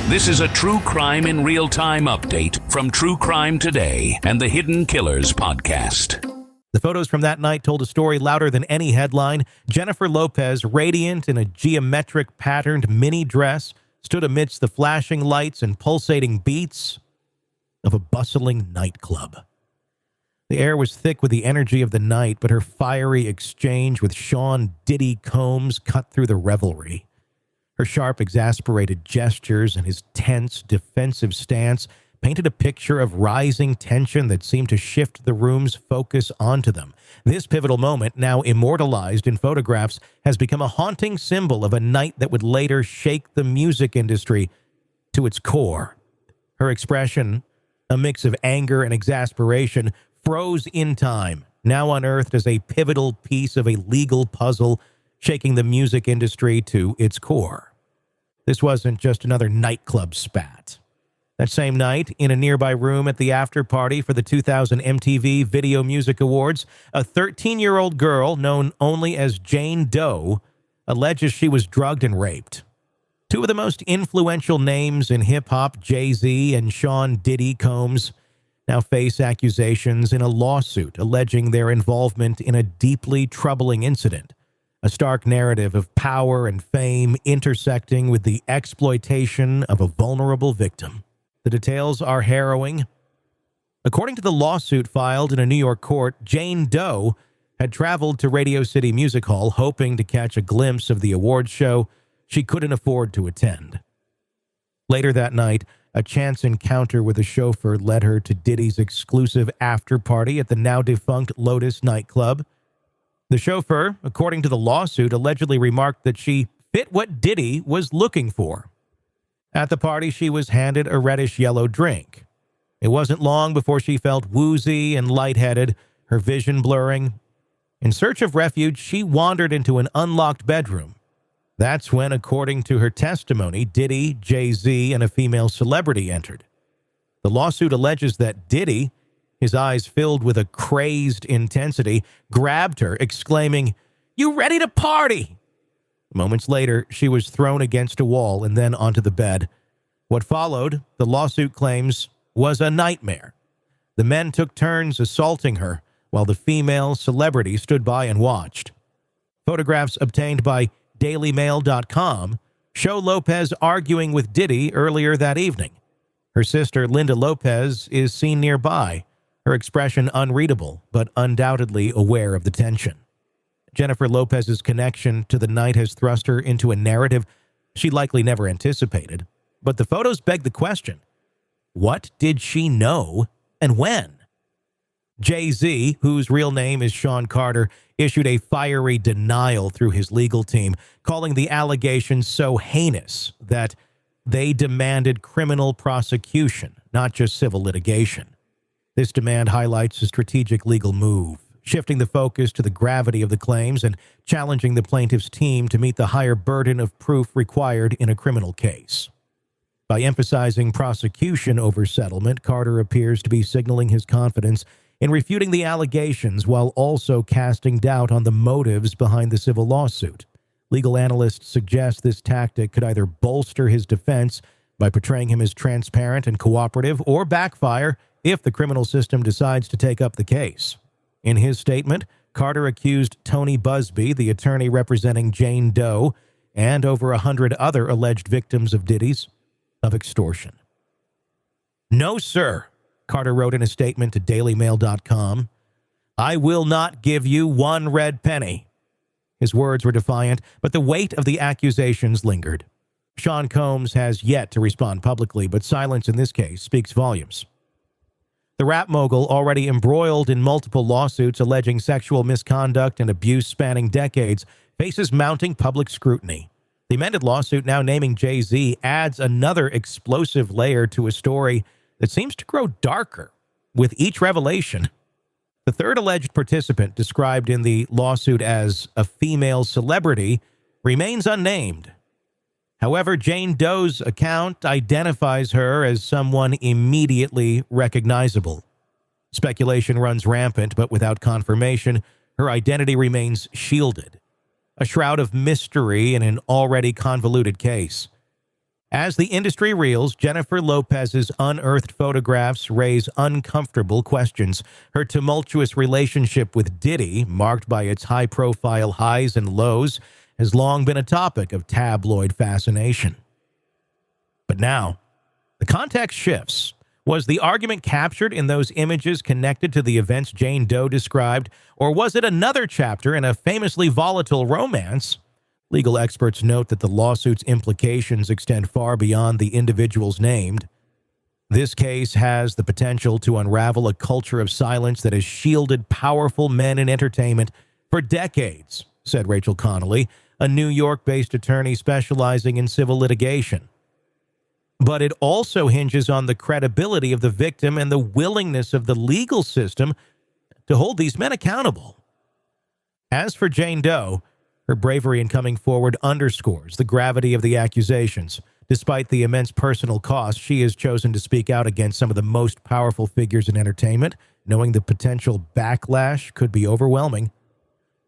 This is a true crime in real time update from True Crime Today and the Hidden Killers podcast. The photos from that night told a story louder than any headline. Jennifer Lopez, radiant in a geometric patterned mini dress, stood amidst the flashing lights and pulsating beats of a bustling nightclub. The air was thick with the energy of the night, but her fiery exchange with Sean Diddy Combs cut through the revelry. Her sharp, exasperated gestures and his tense, defensive stance painted a picture of rising tension that seemed to shift the room's focus onto them. This pivotal moment, now immortalized in photographs, has become a haunting symbol of a night that would later shake the music industry to its core. Her expression, a mix of anger and exasperation, froze in time, now unearthed as a pivotal piece of a legal puzzle shaking the music industry to its core. This wasn't just another nightclub spat. That same night, in a nearby room at the afterparty for the 2000 MTV Video Music Awards, a 13-year-old girl known only as Jane Doe alleges she was drugged and raped. Two of the most influential names in hip-hop, Jay-Z and Sean Diddy Combs, now face accusations in a lawsuit alleging their involvement in a deeply troubling incident. A stark narrative of power and fame intersecting with the exploitation of a vulnerable victim. The details are harrowing. According to the lawsuit filed in a New York court, Jane Doe had traveled to Radio City Music Hall hoping to catch a glimpse of the awards show she couldn't afford to attend. Later that night, a chance encounter with a chauffeur led her to Diddy's exclusive after-party at the now-defunct Lotus nightclub. The chauffeur, according to the lawsuit, allegedly remarked that she fit what Diddy was looking for. At the party, she was handed a reddish-yellow drink. It wasn't long before she felt woozy and lightheaded, her vision blurring. In search of refuge, she wandered into an unlocked bedroom. That's when, according to her testimony, Diddy, Jay-Z, and a female celebrity entered. The lawsuit alleges that Diddy, his eyes filled with a crazed intensity, grabbed her, exclaiming, "You ready to party?" Moments later, she was thrown against a wall and then onto the bed. What followed, the lawsuit claims, was a nightmare. The men took turns assaulting her, while the female celebrity stood by and watched. Photographs obtained by dailymail.com show Lopez arguing with Diddy earlier that evening. Her sister, Linda Lopez, is seen nearby, her expression unreadable, but undoubtedly aware of the tension. Jennifer Lopez's connection to the night has thrust her into a narrative she likely never anticipated. But the photos beg the question, what did she know and when? Jay-Z, whose real name is Sean Carter, issued a fiery denial through his legal team, calling the allegations so heinous that they demanded criminal prosecution, not just civil litigation. This demand highlights a strategic legal move, shifting the focus to the gravity of the claims and challenging the plaintiff's team to meet the higher burden of proof required in a criminal case. By emphasizing prosecution over settlement, Carter appears to be signaling his confidence in refuting the allegations while also casting doubt on the motives behind the civil lawsuit. Legal analysts suggest this tactic could either bolster his defense by portraying him as transparent and cooperative, or backfire if the criminal system decides to take up the case. In his statement, Carter accused Tony Busby, the attorney representing Jane Doe, and over 100 other alleged victims of Diddy's, of extortion. "No, sir," Carter wrote in a statement to dailymail.com. "I will not give you one red penny." His words were defiant, but the weight of the accusations lingered. Sean Combs has yet to respond publicly, but silence in this case speaks volumes. The rap mogul, already embroiled in multiple lawsuits alleging sexual misconduct and abuse spanning decades, faces mounting public scrutiny. The amended lawsuit, now naming Jay-Z, adds another explosive layer to a story that seems to grow darker with each revelation. The third alleged participant, described in the lawsuit as a female celebrity, remains unnamed. However, Jane Doe's account identifies her as someone immediately recognizable. Speculation runs rampant, but without confirmation, her identity remains shielded. A shroud of mystery in an already convoluted case. As the industry reels, Jennifer Lopez's unearthed photographs raise uncomfortable questions. Her tumultuous relationship with Diddy, marked by its high-profile highs and lows, has long been a topic of tabloid fascination. But now, the context shifts. Was the argument captured in those images connected to the events Jane Doe described, or was it another chapter in a famously volatile romance? Legal experts note that the lawsuit's implications extend far beyond the individuals named. This case has the potential to unravel a culture of silence that has shielded powerful men in entertainment for decades, said Rachel Connolly, a New York-based attorney specializing in civil litigation. But it also hinges on the credibility of the victim and the willingness of the legal system to hold these men accountable. As for Jane Doe, her bravery in coming forward underscores the gravity of the accusations. Despite the immense personal cost, she has chosen to speak out against some of the most powerful figures in entertainment, knowing the potential backlash could be overwhelming.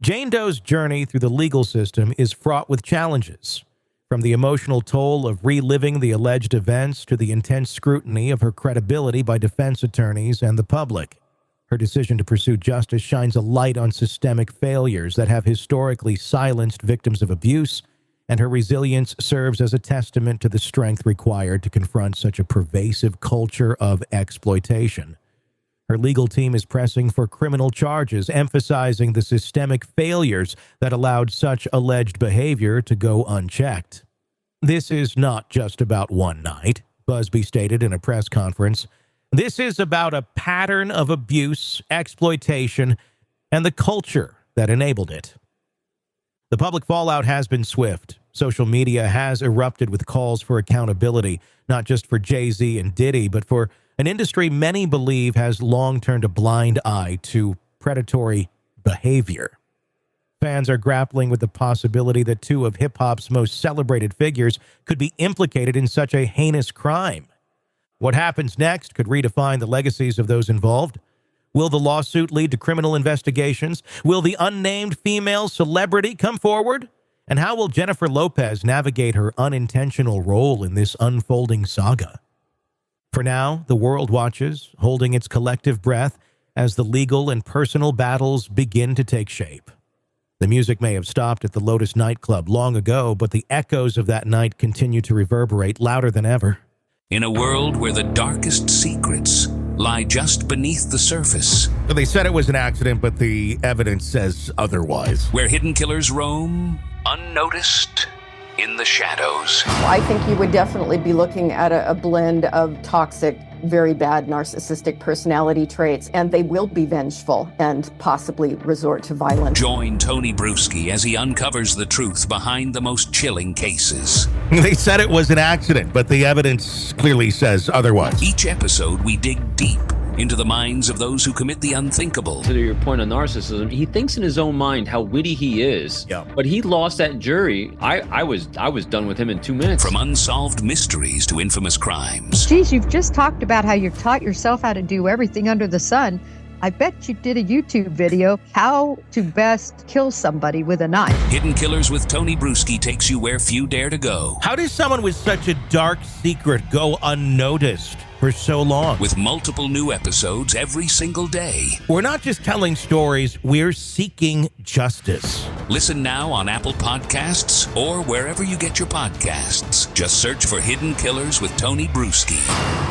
Jane Doe's journey through the legal system is fraught with challenges, from the emotional toll of reliving the alleged events to the intense scrutiny of her credibility by defense attorneys and the public. Her decision to pursue justice shines a light on systemic failures that have historically silenced victims of abuse, and her resilience serves as a testament to the strength required to confront such a pervasive culture of exploitation. Her legal team is pressing for criminal charges, emphasizing the systemic failures that allowed such alleged behavior to go unchecked. This is not just about one night, Busby stated in a press conference. This is about a pattern of abuse, exploitation, and the culture that enabled it. The public fallout has been swift. Social media has erupted with calls for accountability, not just for Jay-Z and Diddy, but for an industry many believe has long turned a blind eye to predatory behavior. Fans are grappling with the possibility that two of hip-hop's most celebrated figures could be implicated in such a heinous crime. What happens next could redefine the legacies of those involved. Will the lawsuit lead to criminal investigations? Will the unnamed female celebrity come forward? And how will Jennifer Lopez navigate her unintentional role in this unfolding saga? For now, the world watches, holding its collective breath as the legal and personal battles begin to take shape. The music may have stopped at the Lotus nightclub long ago, but the echoes of that night continue to reverberate louder than ever. In a world where the darkest secrets lie just beneath the surface. They said it was an accident, but the evidence says otherwise. Where hidden killers roam, unnoticed, in the shadows. I think you would definitely be looking at a blend of toxic, very bad narcissistic personality traits, and they will be vengeful and possibly resort to violence. Join Tony Bruschi as he uncovers the truth behind the most chilling cases. They said it was an accident, but the evidence clearly says otherwise. Each episode, we dig deep into the minds of those who commit the unthinkable. To your point on narcissism, he thinks in his own mind how witty he is. Yeah. But he lost that jury. I was done with him in 2 minutes. From unsolved mysteries to infamous crimes. Geez, you've just talked about how you've taught yourself how to do everything under the sun. I bet you did a YouTube video, how to best kill somebody with a knife. Hidden Killers with Tony Bruschi takes you where few dare to go. How does someone with such a dark secret go unnoticed for so long? With multiple new episodes every single day. We're not just telling stories, we're seeking justice. Listen now on Apple Podcasts or wherever you get your podcasts. Just search for Hidden Killers with Tony Bruschi.